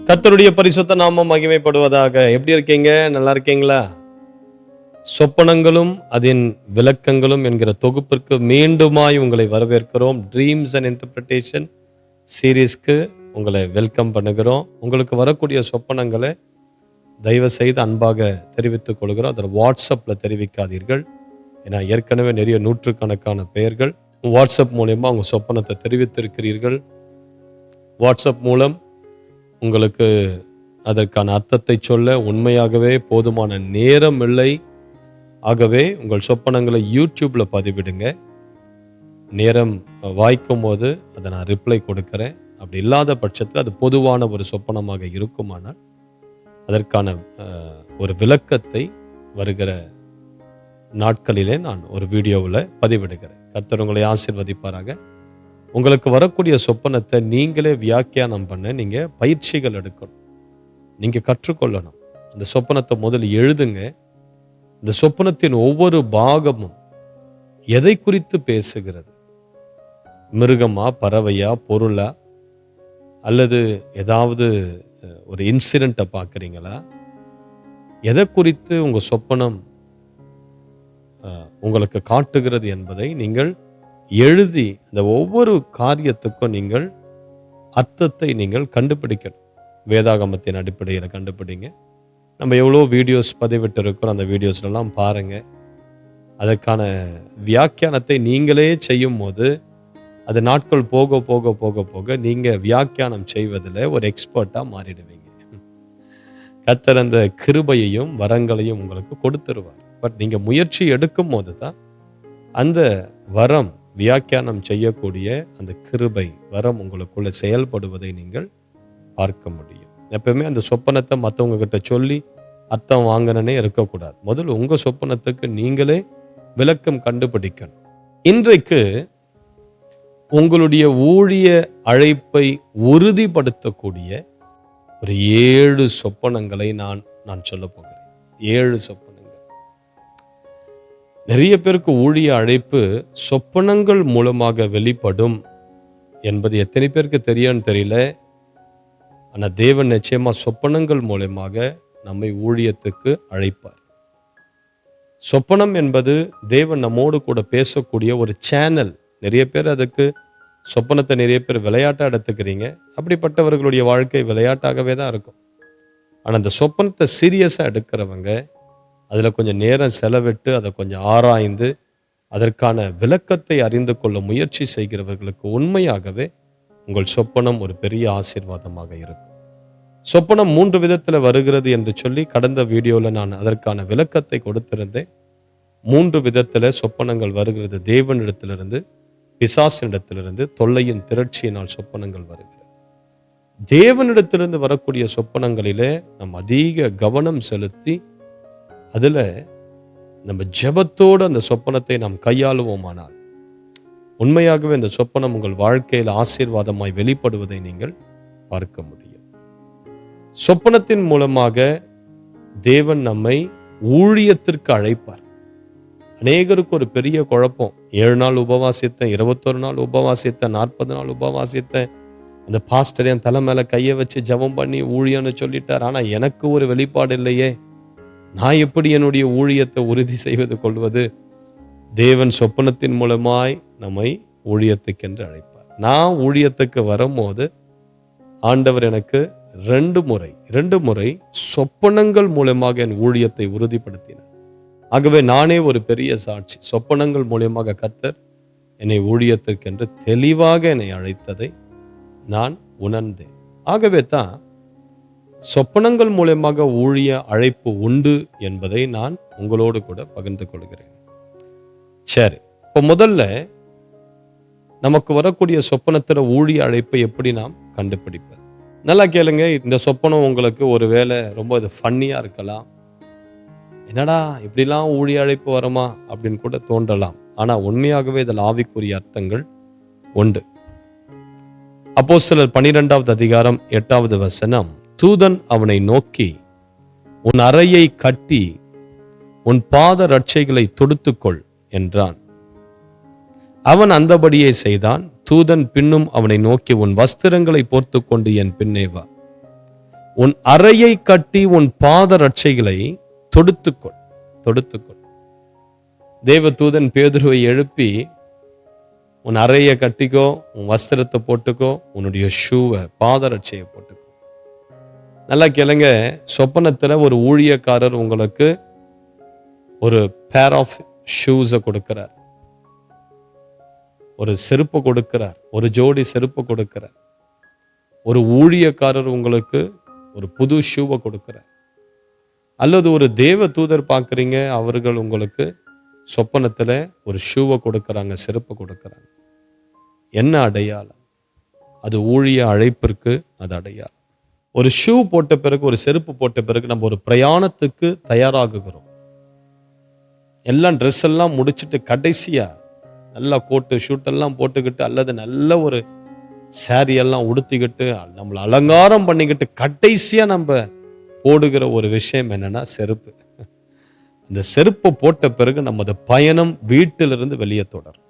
கர்த்தருடைய பரிசுத்த நாமம் மகிமைப்படுவதாக. எப்படி இருக்கீங்க? நல்லா இருக்கீங்களா? சொப்பனங்களும் அதன் விளக்கங்களும் என்கிற தொகுப்பிற்கு மீண்டுமாய் உங்களை வரவேற்கிறோம். ட்ரீம்ஸ் அண்ட் இன்டர்பிரிட்டேஷன் சீரீஸ்க்கு உங்களை வெல்கம் பண்ணுகிறோம். உங்களுக்கு வரக்கூடிய சொப்பனங்களை தயவு செய்து அன்பாக தெரிவித்துக் கொள்கிறோம். அதில் வாட்ஸ்அப்பில் தெரிவிக்காதீர்கள். ஏன்னா ஏற்கனவே நிறைய நூற்றுக்கணக்கான பெயர்கள் வாட்ஸ்அப் மூலயமா உங்கள் சொப்பனத்தை தெரிவித்திருக்கிறீர்கள். வாட்ஸ்அப் மூலம் உங்களுக்கு அதற்கான அர்த்தத்தை சொல்ல உண்மையாகவே போதுமான நேரம் இல்லை. ஆகவே உங்கள் சொப்பனங்களை யூடியூப்ல பதிவிடுங்க. நேரம் வாய்க்கும் போது அதை நான் ரிப்ளை கொடுக்கிறேன். அப்படி இல்லாத பட்சத்தில் அது பொதுவான ஒரு சொப்பனமாக இருக்குமானால் அதற்கான ஒரு விளக்கத்தை வருகிற நாட்களிலே நான் ஒரு வீடியோவில் பதிவிடுகிறேன். கர்த்தர் உங்களை ஆசீர்வதிப்பாராக. உங்களுக்கு வரக்கூடிய சொப்பனத்தை நீங்களே வியாக்கியானம் பண்ண நீங்கள் பயிற்சிகள் எடுக்கணும். நீங்கள் கற்றுக்கொள்ளணும். அந்த சொப்பனத்தை முதல்ல எழுதுங்க. இந்த சொப்பனத்தின் ஒவ்வொரு பாகமும் எதை குறித்து பேசுகிறது? மிருகமா, பறவையா, பொருளா, அல்லது ஏதாவது ஒரு இன்சிடென்ட்டை பார்க்குறீங்களா? எதை குறித்து உங்கள் சொப்பனம் உங்களுக்கு காட்டுகிறது என்பதை நீங்கள் எழுதி அந்த ஒவ்வொரு காரியத்துக்கும் நீங்கள் அர்த்தத்தை நீங்கள் கண்டுபிடிக்கணும். வேதாகமத்தின் அடிப்படையில் கண்டுபிடிங்க. நம்ம எவ்வளோ வீடியோஸ் பதிவிட்டு இருக்கிறோம். அந்த வீடியோஸ்லாம் பாருங்க. அதற்கான வியாக்கியானத்தை நீங்களே செய்யும் போது அது நாட்கள் போக போக போக போக நீங்கள் வியாக்கியானம் செய்வதில் ஒரு எக்ஸ்பர்ட்டாக மாறிடுவீங்க. கர்த்தர் அந்த கிருபையையும் வரங்களையும் உங்களுக்கு கொடுத்துருவார். பட் நீங்கள் முயற்சி எடுக்கும் போது தான் அந்த வரம், வியாக்கியானம் செய்யக்கூடிய அந்த கிருபை வரம் உங்களுக்குள்ள செயல்படுவதை நீங்கள் பார்க்க முடியும். எப்பவுமே அந்த சொப்பனத்தை மற்றவங்க கிட்ட சொல்லி அர்த்தம் வாங்கினே இருக்கக்கூடாது. முதல்ல உங்க சொப்பனத்துக்கு நீங்களே விளக்கம் கண்டுபிடிக்கணும். இன்றைக்கு உங்களுடைய ஊழிய அழைப்பை உறுதிப்படுத்தக்கூடிய ஒரு 7 சொப்பனங்களை நான் சொல்ல போகிறேன். 7 சொப்பனங்கள். நிறைய பேருக்கு ஊழிய அழைப்பு சொப்பனங்கள் மூலமாக வெளிப்படும் என்பது எத்தனை பேருக்கு தெரியும்னு தெரியல. ஆனால் தேவன் நிச்சயமா சொப்பனங்கள் மூலமாக நம்மை ஊழியத்துக்கு அழைப்பார். சொப்பனம் என்பது தேவன் நம்மோடு கூட பேசக்கூடிய ஒரு சேனல். நிறைய பேர் அதுக்கு சொப்பனத்தை நிறைய பேர் விளையாட்டாக எடுத்துக்கிறீங்க. அப்படிப்பட்டவர்களுடைய வாழ்க்கை விளையாட்டாகவே தான் இருக்கும். ஆனால் அந்த சொப்பனத்தை சீரியஸாக எடுக்கிறவங்க அதில் கொஞ்சம் நேரம் செலவிட்டு அதை கொஞ்சம் ஆராய்ந்து அதற்கான விளக்கத்தை அறிந்து கொள்ள முயற்சி செய்கிறவர்களுக்கு உண்மையாகவே உங்கள் சொப்பனம் ஒரு பெரிய ஆசீர்வாதமாக இருக்கும். சொப்பனம் 3 விதத்தில் வருகிறது என்று சொல்லி கடந்த வீடியோவில் நான் அதற்கான விளக்கத்தை கொடுத்திருந்தேன். 3 விதத்தில் சொப்பனங்கள் வருகிறது. தேவனிடத்திலிருந்து, பிசாசினிடத்திலிருந்து, தொல்லையின் திரட்சியினால் சொப்பனங்கள் வருகிறது. தேவனிடத்திலிருந்து வரக்கூடிய சொப்பனங்களிலே நாம் அதிக கவனம் செலுத்தி அதில் நம்ம ஜெபத்தோடு அந்த சொப்பனத்தை நாம் கையாளுவோமானால் உண்மையாகவே இந்த சொப்பனம் உங்கள் வாழ்க்கையில் ஆசீர்வாதமாய் வெளிப்படுவதை நீங்கள் பார்க்க முடியும். சொப்பனத்தின் மூலமாக தேவன் நம்மை ஊழியத்திற்கு அழைப்பார். அநேகருக்கு ஒரு பெரிய குழப்பம். 7 நாள் உபவாசித்தேன், 21 நாள் உபவாசித்தேன், 40 நாள் உபவாசித்தேன், அந்த பாஸ்டர் என் தலை மேல கையை வச்சு ஜெபம் பண்ணி ஊழியன்னு சொல்லிட்டார். ஆனா எனக்கு ஒரு வெளிப்பாடு இல்லையே, நான் எப்படி என்னுடைய ஊழியத்தை உறுதி செய்வது கொள்வது? தேவன் சொப்பனத்தின் மூலமாய் நம்மை ஊழியத்துக்கென்று அழைப்பார். நான் ஊழியத்துக்கு வரும்போது ஆண்டவர் எனக்கு 2 முறை சொப்பனங்கள் மூலமாக என் ஊழியத்தை உறுதிப்படுத்தினார். ஆகவே நானே ஒரு பெரிய சாட்சி. சொப்பனங்கள் மூலமாக கர்த்தர் என்னை ஊழியத்திற்கென்று தெளிவாக என்னை அழைத்ததை நான் உணர்ந்தேன். ஆகவே தான் சொப்பனங்கள் மூலமாக ஊழிய அழைப்பு உண்டு என்பதை நான் உங்களோடு கூட பகிர்ந்து கொள்கிறேன். சரி, இப்போ முதல்ல நமக்கு வரக்கூடிய சொப்பனத்தில் ஊழிய அழைப்பை எப்படி நாம் கண்டுபிடிப்பது? நல்லா கேளுங்க. இந்த சொப்பனம் உங்களுக்கு ஒருவேளை ரொம்ப இது ஃபன்னியாக இருக்கலாம். என்னடா இப்படிலாம் ஊழிய அழைப்பு வருமா அப்படின்னு கூட தோன்றலாம். ஆனால் உண்மையாகவே இதில் ஆவிக்குரிய அர்த்தங்கள் உண்டு. அப்போஸ்தலர் 12வது அதிகாரம் 8வது வசனம், தூதன் அவனை நோக்கி, உன் அறையை கட்டி உன் பாத ரட்சைகளை தொடுத்துக்கொள் என்றான். அவன் அந்தபடியே செய்தான். தூதன் பின்னும் அவனை நோக்கி, உன் வஸ்திரங்களை போர்த்து கொண்டு என் பின்னே வா. உன் அறையை கட்டி உன் பாத ரட்சைகளை தொடுத்துக்கொள். தொடுத்துக்கொள். தேவதூதன் பேதுருவை எழுப்பி, உன் அறையை கட்டிக்கோ, உன் வஸ்திரத்தை போட்டுக்கோ, உன்னுடைய ஷூவை பாத ரட்சையை போட்டுக்கோ. நல்லா கேளுங்க, சொப்பனத்துல ஒரு ஊழியக்காரர் உங்களுக்கு ஒரு பேர் ஆஃப் ஷூஸை கொடுக்கிறார், ஒரு செருப்பு கொடுக்கிறார், ஒரு ஜோடி செருப்பு கொடுக்கிறார். ஒரு ஊழியக்காரர் உங்களுக்கு ஒரு புது ஷூவை கொடுக்கிறார். அல்லது ஒரு தேவ தூதர் பார்க்குறீங்க, அவர்கள் உங்களுக்கு சொப்பனத்துல ஒரு ஷூவை கொடுக்கறாங்க, செருப்பு கொடுக்கறாங்க. என்ன அடையாளம்? அது ஊழிய அழைப்பிற்கு அது அடையாளம். ஒரு ஷூ போட்ட பிறகு, ஒரு செருப்பு போட்ட பிறகு நம்ம ஒரு பிரயாணத்துக்கு தயாராகுகிறோம். எல்லாம் ட்ரெஸ் எல்லாம் முடிச்சுட்டு கடைசியா நல்லா கோட்டு ஷூட் எல்லாம் போட்டுக்கிட்டு, அல்லது நல்ல ஒரு சாரி எல்லாம் உடுத்திக்கிட்டு, நம்மளை அலங்காரம் பண்ணிக்கிட்டு கடைசியா நம்ம போடுகிற ஒரு விஷயம் என்னன்னா செருப்பு. அந்த செருப்பை போட்ட பிறகு நமது பயணம் வீட்டிலிருந்து வெளியே தொடரும்.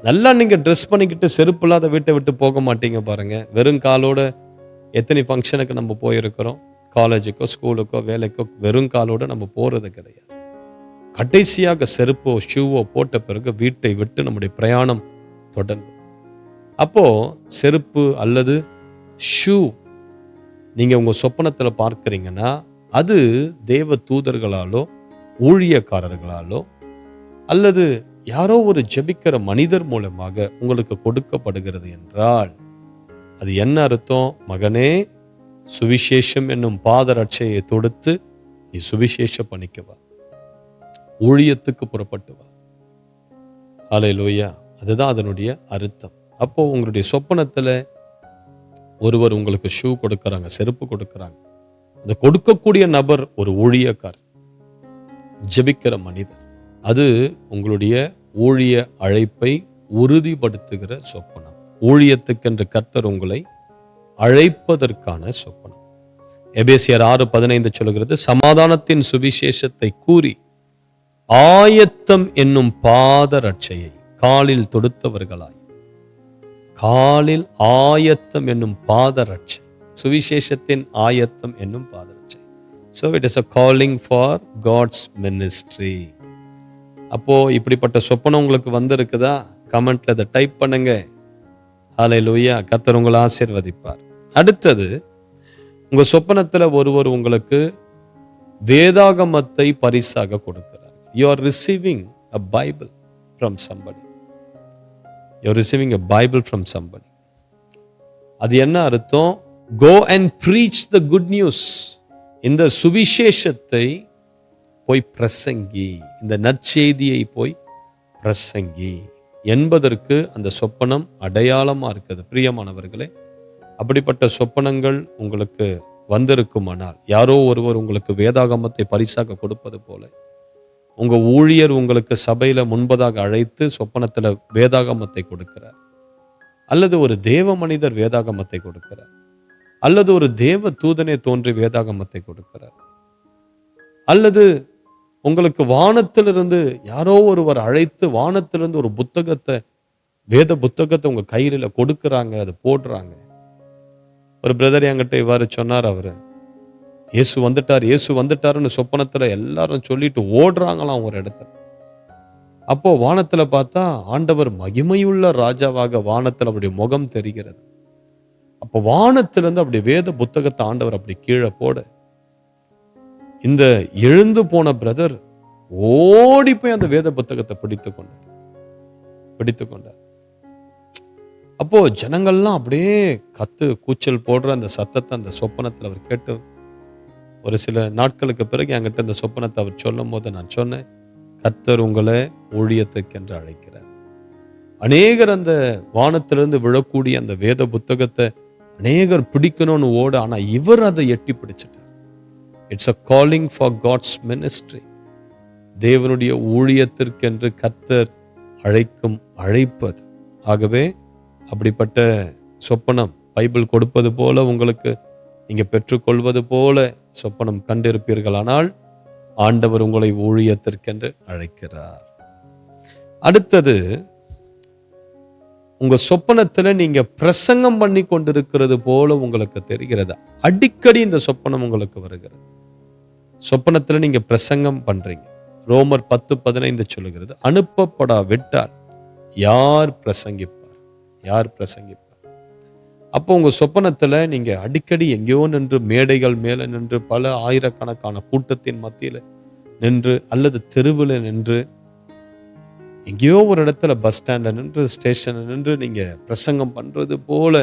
நல்லா நீங்க ட்ரெஸ் பண்ணிக்கிட்டு செருப்பு இல்லாத வீட்டை விட்டு போக மாட்டீங்க பாருங்க. வெறும் காலோட எத்தனை ஃபங்க்ஷனுக்கு நம்ம போயிருக்கிறோம், காலேஜுக்கோ ஸ்கூலுக்கோ வேலைக்கோ வெறும் காலோட நம்ம போறது கிடையாது. கடைசியாக செருப்போ ஷூவோ போட்ட பிறகு வீட்டை விட்டு நம்முடைய பிரயாணம் தொடங்கும். அப்போ செருப்பு அல்லது ஷூ நீங்க உங்க சொப்பனத்துல பார்க்கிறீங்கன்னா, அது தேவ தூதர்களாலோ ஊழியக்காரர்களாலோ அல்லது யாரோ ஒரு ஜெபிக்கிற மனிதர் மூலமாக உங்களுக்கு கொடுக்கப்படுகிறது என்றால், அது என்ன அர்த்தம்? மகனே, சுவிசேஷம் என்னும் பாதரட்சையை தொடுத்து நீ சுவிசேஷ பணிக்குவா, ஊழியத்துக்கு புறப்பட்டு வா. ஹல்லேலூயா. அதுதான் அதனுடைய அர்த்தம். அப்போ உங்களுடைய சொப்பனத்துல ஒருவர் உங்களுக்கு ஷூ கொடுக்கறாங்க, செருப்பு கொடுக்கறாங்க. அந்த கொடுக்கக்கூடிய நபர் ஒரு ஊழியக்காரர், ஜெபிக்கிற மனிதர். அது உங்களுடைய ஊழிய அழைப்பை உறுதிப்படுத்துகிற சொப்பனம். ஊழியத்துக்கென்று கர்த்தர் உங்களை அழைப்பதற்கான சொப்பனம். எபேசியர் 6:15 சொல்கிறது, சமாதானத்தின் சுவிசேஷத்தை கூறி ஆயத்தம் என்னும் பாத ரட்சையை காலில் தொடுத்தவர்களாய். காலில் ஆயத்தம் என்னும் பாத ரட்சை, சுவிசேஷத்தின் ஆயத்தம் என்னும் பாத ரட்சை. So it is a calling for God's ministry. அப்போ இப்படிப்பட்ட சொப்பனம் உங்களுக்கு வந்திருக்குதா? கமெண்ட்ல அதை டைப் பண்ணுங்க. ஹல்லேலூயா. கர்த்தர் உங்களை ஆசீர்வதிப்பார். அடுத்தது, உங்க சொப்பனத்துல ஒருவர் உங்களுக்கு வேதாகமத்தை பரிசாக கொடுக்கிறார். You are receiving a Bible from somebody. You are receiving a Bible from somebody. அது என்ன அர்த்தம்? Go and preach the good news. இந்த சுவிசேஷத்தை போய் பிரசங்கி, இந்த நற்செய்தியை போய் பிரசங்கி என்பதற்கு அந்த சொப்பனம் அடையாளமா இருக்குது. பிரியமானவர்களே, அப்படிப்பட்ட சொப்பனங்கள் உங்களுக்கு வந்திருக்குமானால், யாரோ ஒருவர் உங்களுக்கு வேதாகமத்தை பரிசாக கொடுப்பது போல, உங்க ஊழியர் உங்களுக்கு சபையில முன்பதாக அழைத்து சொப்பனத்துல வேதாகமத்தை கொடுக்கிறார், அல்லது ஒரு தேவ மனிதர் வேதாகமத்தை கொடுக்கிறார், அல்லது ஒரு தேவ தூதனே தோன்றி வேதாகமத்தை கொடுக்கிறார், அல்லது உங்களுக்கு வானத்திலிருந்து யாரோ ஒருவர் அழைத்து வானத்திலிருந்து ஒரு புத்தகத்தை, வேத புத்தகத்தை உங்க கையில கொடுக்கிறாங்க, அதை போடுறாங்க. ஒரு பிரதர் என்கிட்ட இவ்வாறு சொன்னார். அவரு இயேசு வந்துட்டார், இயேசு வந்துட்டாருன்னு சொப்பனத்துல எல்லாரும் சொல்லிட்டு ஓடுறாங்களாம் ஒரு இடத்துல. அப்போ வானத்துல பார்த்தா ஆண்டவர் மகிமையுள்ள ராஜாவாக வானத்துல அப்படி முகம் தெரிகிறது. அப்போ வானத்திலிருந்து அப்படி வேத புத்தகத்தை ஆண்டவர் அப்படி கீழே போட, இந்த எழுந்து போன பிரதர் ஓடி போய் அந்த வேத புத்தகத்தை பிடித்து கொண்டார். அப்போ ஜனங்கள்லாம் அப்படியே கூச்சல் போடுற அந்த சத்தத்தை அந்த சொப்பனத்தில் அவர் கேட்டு, ஒரு சில நாட்களுக்கு பிறகு என்கிட்ட இந்த சொப்பனத்தை அவர் சொல்லும் போது நான் சொன்னேன், கர்த்தர் உங்களை ஊழியத்துக்கென்று அழைக்கிறார். அநேகர் அந்த வானத்திலிருந்து விழக்கூடிய அந்த வேத புத்தகத்தை அநேகர் பிடிக்கணும்னு ஓட, ஆனா இவர் அதை எட்டி பிடிச்சிட்டார். It's a calling for God's ministry. தேவனுடைய ஊழியத்திற்கென்று கர்த்தர் அழைக்கும் அழைப்பது. ஆகவே அப்படிப்பட்ட சொப்பனம் பைபிள் கொடுப்பது போல உங்களுக்கு நீங்க பெற்றுக்கொள்வது போல சொப்பனம் கண்டிருப்பீர்களானால் ஆண்டவர் உங்களை ஊழியத்திற்கென்று அழைக்கிறார். அடுத்தது, உங்க சொப்பனத்துல நீங்க பிரசங்கம் பண்ணி கொண்டிருக்கிறது போல உங்களுக்கு தெரிகிறது. அடிக்கடி இந்த சொப்பனம் உங்களுக்கு வருகிறது. சொப்பனத்துல நீங்க பிரசங்கம் பண்றீங்க. ரோமர் 10:15 சொல்லுகிறது, அனுப்பப்படாவிட்டால் யார் பிரசங்கிப்பார்? யார் பிரசங்கிப்பார்? அப்போ உங்க சொப்பனத்துல நீங்க அடிக்கடி எங்கேயோ நின்று, மேடைகள் மேல நின்று, பல ஆயிரக்கணக்கான கூட்டத்தின் மத்தியில நின்று, அல்லது தெருவில் நின்று, எங்கேயோ ஒரு இடத்துல பஸ் ஸ்டாண்ட்ல நின்று, ஸ்டேஷன்ல நின்று நீங்க பிரசங்கம் பண்றது போல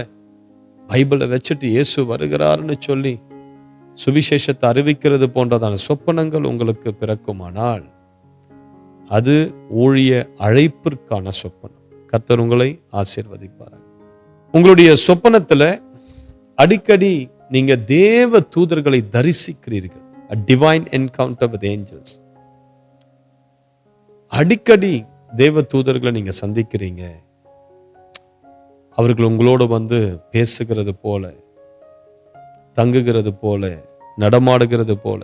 பைபிளை வச்சுட்டு இயேசு வருகிறார்னு சொல்லி சுவிசேஷத்தை அறிவிக்கிறது போன்றதான சொப்பனங்கள் உங்களுக்கு பிறக்குமானால் அது ஊழிய அழைப்பிற்கான சொப்பனம். கர்த்தர் உங்களை ஆசீர்வதிப்பார். உங்களுடைய சொப்பனத்துல அடிக்கடி நீங்க தேவ தூதர்களை தரிசிக்கிறீர்கள். A divine encounter with angels. அடிக்கடி தேவ தூதர்களை நீங்க சந்திக்கிறீங்க. அவர்கள் உங்களோட வந்து பேசுகிறது போல, தங்குகிறது போல, நடமாடுகிறது போல,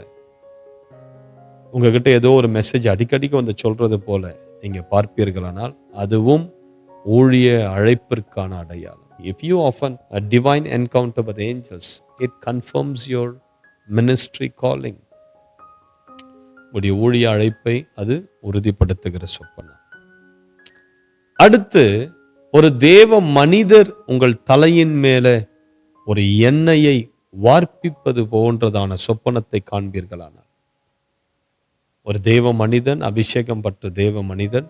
உங்ககிட்ட ஏதோ ஒரு மெசேஜ் அடிக்கடிக்கு வந்து சொல்றது போல நீங்க பார்ப்பீர்களானால் அதுவும் ஊழிய அழைப்பிற்கான அடையாளம். If you often a divine encounter with angels, it confirms your ministry calling. உங்களுடைய ஊழிய அழைப்பை அது உறுதிப்படுத்துகிற சொப்பனம். அடுத்து, ஒரு தேவ மனிதர் உங்கள் தலையின் மேல ஒரு எண்ணெயை வார்ப்பிப்பது போன்றதான சொப்பனத்தை காண்பீர்களானால், ஒரு தேவ மனிதன், அபிஷேகம் பெற்ற தேவ மனிதன்,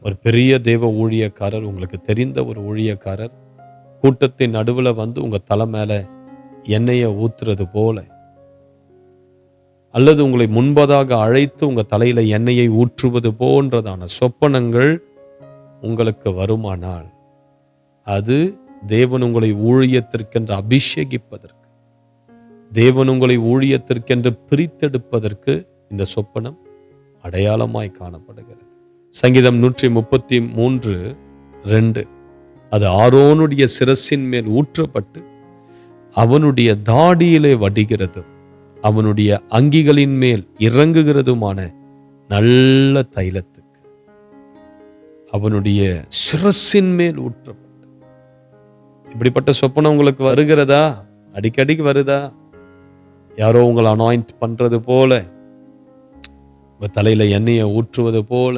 ஒரு பெரிய தேவ ஊழியக்காரர், உங்களுக்கு தெரிந்த ஒரு ஊழியக்காரர் கூட்டத்தின் நடுவில் வந்து உங்க தலை மேல எண்ணெயை ஊத்துறது போல, அல்லது உங்களை முன்பதாக அழைத்து உங்க தலையில எண்ணெயை ஊற்றுவது போன்றதான சொப்பனங்கள் உங்களுக்கு வருமானால் அது தேவன் உங்களை ஊழியத்திற்கென்று அபிஷேகிப்பதற்கு, தேவன் உங்களை ஊழியத்திற்கென்று பிரித்தெடுப்பதற்கு இந்த சொப்பனம் அடையாளமாய் காணப்படுகிறது. சங்கீதம் 133:2, அது ஆரோனுடைய சிரசின் மேல் ஊற்றப்பட்டு அவனுடைய தாடியிலே வடிகிறதும் அவனுடைய அங்கிகளின் மேல் இறங்குகிறதுமான நல்ல தைலத்துக்கு அவனுடைய சிரசின் மேல் ஊற்றப்பட்டு. இப்படிப்பட்ட சொப்பனம் உங்களுக்கு வருகிறதா? அடிக்கடிக்கு வருதா? யாரோ உங்களை அனாயிண்ட் பண்றது போல, உங்க தலையில எண்ணெயை ஊற்றுவது போல,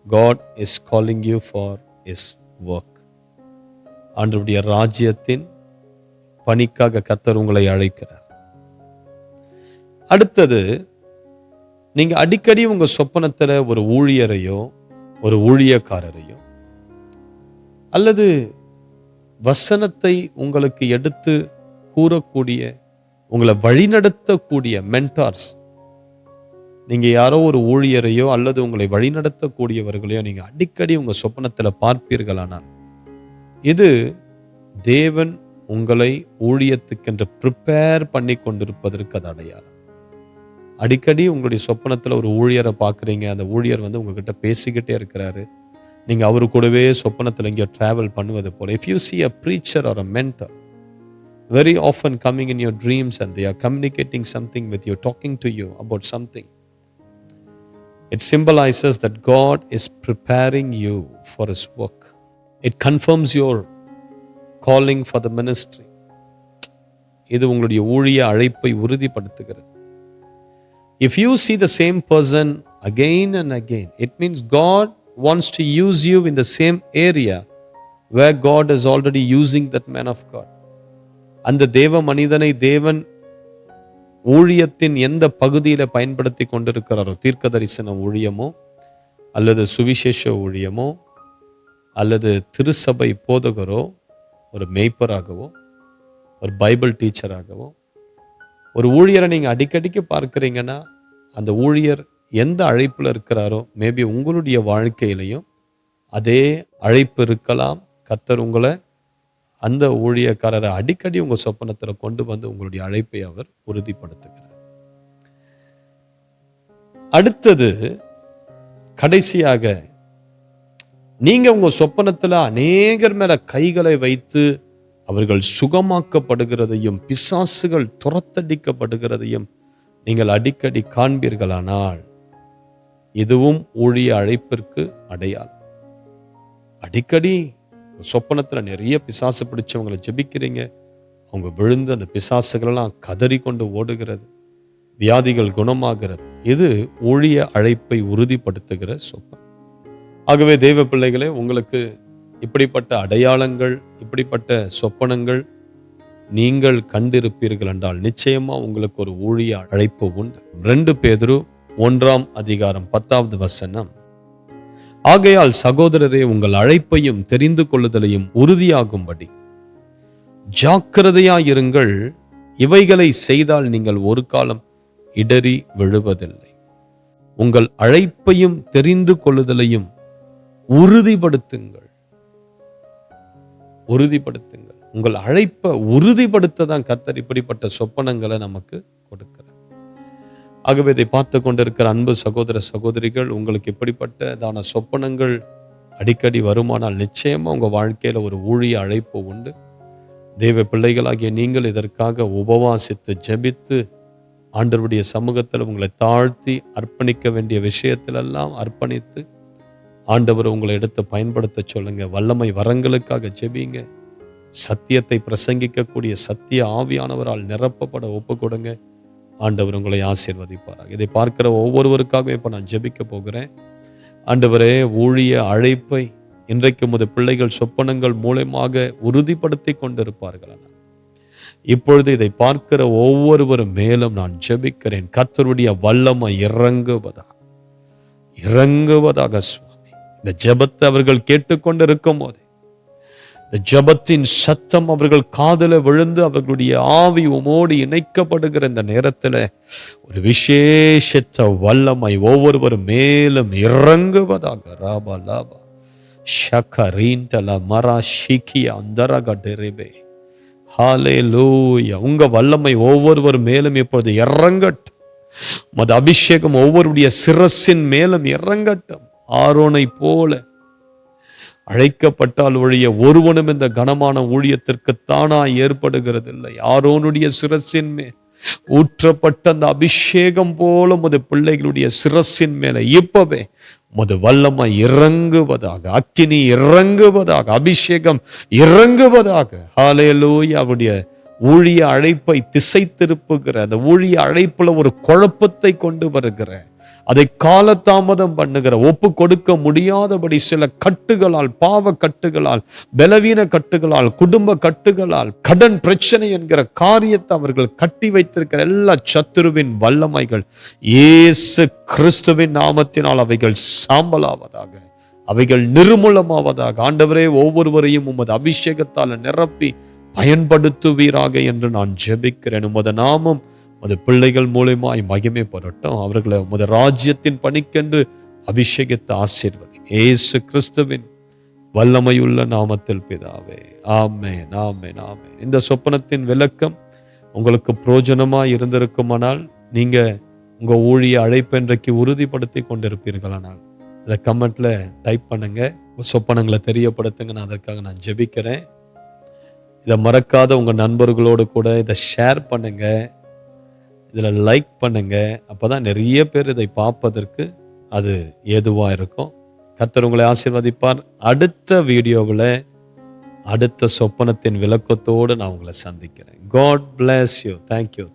God is calling you for his work. ஆண்டவருடைய ராஜ்யத்தின் பணிக்காக கர்த்தர் உங்களை அழைக்கிறார். அடுத்தது, நீங்க அடிக்கடி உங்க சொப்பனத்துல ஒரு ஊழியரையோ ஒரு ஊழியக்காரரையோ அல்லது வசனத்தை உங்களுக்கு எடுத்து கூறக்கூடிய, உங்களை வழிநடத்தக்கூடிய மென்டார்ஸ், நீங்க யாரோ ஒரு ஊழியரையோ அல்லது உங்களை வழிநடத்தக்கூடியவர்களையோ நீங்க அடிக்கடி உங்க சொப்பனத்துல பார்ப்பீர்களானால் இது தேவன் உங்களை ஊழியத்துக்கென்று ப்ரிப்பேர் பண்ணி கொண்டிருப்பதற்கு அது அடையாளம். அடிக்கடி உங்களுடைய சொப்பனத்துல ஒரு ஊழியரை பார்க்குறீங்க, அந்த ஊழியர் வந்து உங்ககிட்ட பேசிக்கிட்டே இருக்கிறாரு, நீங்க அவரு கூடவே சொப்பனத்துல எங்கேயோ டிராவல் பண்ணுவது போல. If you see a preacher or a mentor very often coming in your dreams and they are communicating something with you, talking to you about something, it symbolizes that God is preparing you for his work. It confirms your calling for the ministry. இது உங்களுடைய ஊழிய அழைப்பை உறுதிப்படுத்துகிறது. If you see the same person again and again, it means God wants to use you in the same area where God is already using that man of God. அந்த தேவ மனிதனை தேவன் ஊழியத்தின் எந்த பகுதியில பயன்படுத்தி கொண்டிருக்கிறாரோ, தீர்க்க தரிசன ஊழியமோ அல்லது சுவிசேஷ ஊழியமோ அல்லது திருச்சபை போதகரோ, ஒரு மேய்ப்பராகவோ ஒரு பைபிள் டீச்சராகவோ ஒரு ஊழியரை நீங்க அடிக்கடிக்கு பார்க்கிறீங்கன்னா அந்த ஊழியர் எந்த அழைப்புல இருக்கிறாரோ, மேபி உங்களுடைய வாழ்க்கையிலையும் அதே அழைப்பு இருக்கலாம். கர்த்தர் உங்களை அந்த ஊழியக்காரரை அடிக்கடி உங்க சொப்பனத்துல கொண்டு வந்து உங்களுடைய அழைப்பை அவர் உறுதிப்படுத்துகிறார். அடுத்தது, கடைசியாக, நீங்க உங்க சொப்பனத்துல அநேகர் மேல கைகளை வைத்து அவர்கள் சுகமாக்கப்படுகிறதையும் பிசாசுகள் துரத்தடிக்கப்படுகிறதையும் நீங்கள் அடிக்கடி காண்பீர்களானால் இதுவும் ஊழிய அழைப்பிற்கு அடையாளம். அடிக்கடி சொப்பனத்துல நிறைய பிசாசு பிடிச்சவங்களை ஜெபிக்கிறீங்க, அவங்க விழுந்து அந்த பிசாசுகளெல்லாம் கதறி கொண்டு ஓடுகிறது, வியாதிகள் குணமாகிறது. இது ஊழிய அழைப்பை உறுதிப்படுத்துகிற சொப்பனம். ஆகவே தேவ பிள்ளைகளே, உங்களுக்கு இப்படிப்பட்ட அடையாளங்கள், இப்படிப்பட்ட சொப்பனங்கள் நீங்கள் கண்டிருப்பீர்கள் என்றால் நிச்சயமா உங்களுக்கு ஒரு ஊழிய அழைப்பு உண்டு. 2 பேதுரு 1:10 ஆகையால் சகோதரரே, உங்கள் அழைப்பையும் தெரிந்து கொள்ளுதலையும் உறுதியாகும்படி ஜாக்கிரதையாயிருங்கள். இவைகளை செய்தால் நீங்கள் ஒரு காலம் இடறி விழுவதில்லை. உங்கள் அழைப்பையும் தெரிந்து கொள்ளுதலையும் உறுதிப்படுத்துங்கள். உறுதிப்படுத்துங்கள். உங்கள் அழைப்பை உறுதிப்படுத்த தான் கர்த்தர் இப்படிப்பட்ட சொப்பனங்களை நமக்கு கொடுக்கிறார். ஆகவே இதை பார்த்து கொண்டிருக்கிற அன்பு சகோதர சகோதரிகள், உங்களுக்கு இப்படிப்பட்டதான சொப்பனங்கள் அடிக்கடி வருமானால் நிச்சயமா உங்க வாழ்க்கையில ஒரு ஊழிய அழைப்பு உண்டு. தேவ பிள்ளைகளாகிய நீங்கள் இதற்காக உபவாசித்து ஜெபித்து ஆண்டவருடைய சமூகத்தில் உங்களை தாழ்த்தி அர்ப்பணிக்க வேண்டிய விஷயத்திலெல்லாம் அர்ப்பணித்து ஆண்டவர் உங்களை எடுத்து பயன்படுத்த சொல்லுங்க. வல்லமை வரங்களுக்காக ஜெபிங்க. சத்தியத்தை பிரசங்கிக்கக்கூடிய சத்திய ஆவியானவரால் நிரப்பப்பட ஒப்பு கொடுங்க. ஆண்டவர் உங்களை ஆசீர்வதிப்பாராக. இதை பார்க்கிற ஒவ்வொருவருக்காகவும் இப்போ நான் ஜெபிக்க போகிறேன். ஆண்டவரே, ஊழிய அழைப்பை இன்றைக்கு உமது பிள்ளைகள் சொப்பனங்கள் மூலமாக உறுதிப்படுத்தி கொண்டிருப்பார்கள். இப்பொழுது இதை பார்க்கிற ஒவ்வொருவரும் மேலும் நான் ஜெபிக்கிறேன். கர்த்தருடைய வல்லமை இறங்குவதாக சுவாமி. இந்த ஜெபத்தை அவர்கள் கேட்டுக்கொண்டிருக்கும் போது இந்த ஜெபத்தின் சத்தம் அவர்கள் காதுல விழுந்து அவர்களுடைய ஆவி உமோடு இணைக்கப்படுகிற இந்த நேரத்தில் ஒரு விசேஷத்த வல்லமை ஒவ்வொருவரும் மேலும் இறங்குவதாக. ராபா லாபா ஷகரீண்டல மரா ஷிகியா அந்தரகடெரிபே. ஹல்லேலூயா. உங்க வல்லமை ஒவ்வொருவர் மேலும் இப்பொழுது இறங்கட்டும். மது அபிஷேகம் ஒவ்வொருடைய சிரசின் மேலும் இறங்கட்டும். ஆரோனை போல அழைக்கப்பட்டால் ஒழிய ஒருவனும் இந்த கனமான ஊழியத்திற்கு தானாய் ஏற்படுகிறது இல்லை. ஆரோனுடைய சிரசின் மேல் ஊற்றப்பட்ட அந்த அபிஷேகம் போல உமது பிள்ளைகளுடைய சிரசின் மேல இப்பவே உமது வல்லமை இறங்குவதாக, அக்கினி இறங்குவதாக, அபிஷேகம் இறங்குவதாக. ஹல்லேலூயா. அவருடைய ஊழிய அழைப்பை திசை திருப்புகிற அந்த ஊழிய அழைப்புல ஒரு குழப்பத்தை கொண்டு வருகிற, அதை காலதாமதம் பண்ணுகிற, ஒப்பு கொடுக்க முடியாதபடி சில கட்டுகளால், பாவ கட்டுகளால், பலவீன கட்டுகளால், குடும்ப கட்டுகளால், கடன் பிரச்சனை என்கிற காரியத்தை அவர்கள் கட்டி வைத்திருக்கிற எல்லா சத்துருவின் வல்லமைகள் இயேசு கிறிஸ்துவின் நாமத்தினால் அவைகள் சாம்பலாவதாக, அவைகள் நிர்மூலமாவதாக. ஆண்டவரே, ஒவ்வொருவரையும் உமது அபிஷேகத்தால் நிரப்பி பயன்படுத்துவீராக என்று நான் ஜெபிக்கிறேன். உமது நாமம் உமது பிள்ளைகள் மூலமாய் மகிமைப்படட்டும். அவர்களை உமது ராஜ்யத்தின் பணிக்கென்று அபிஷேகித்து ஆசீர்வதி. இயேசு கிறிஸ்துவின் வல்லமையுள்ள நாமத்தில் பிதாவே. ஆமென், ஆமென், ஆமென். இந்த சொப்பனத்தின் விளக்கம் உங்களுக்கு பிரயோஜனமாய் இருந்திருக்குமானால் நீங்க உங்க ஊழிய அழைப்பு இன்றைக்கு உறுதிப்படுத்தி கொண்டிருப்பீர்களானால் அதை கமெண்ட்ல டைப் பண்ணுங்க. சொப்பனங்களை தெரியப்படுத்துங்க. நான் அதற்காக நான் ஜெபிக்கிறேன். இதை மறக்காத உங்க நண்பர்களோடு கூட இதை ஷேர் பண்ணுங்க, இதில் லைக் பண்ணுங்க. அப்போதான் நிறைய பேர் இதை பார்ப்பதற்கு அது ஏதுவாக இருக்கும். கர்த்தர் உங்களை ஆசீர்வதிப்பார். அடுத்த வீடியோவில் அடுத்த சொப்பனத்தின் விளக்கத்தோடு நான் உங்களை சந்திக்கிறேன். God bless you. Thank you.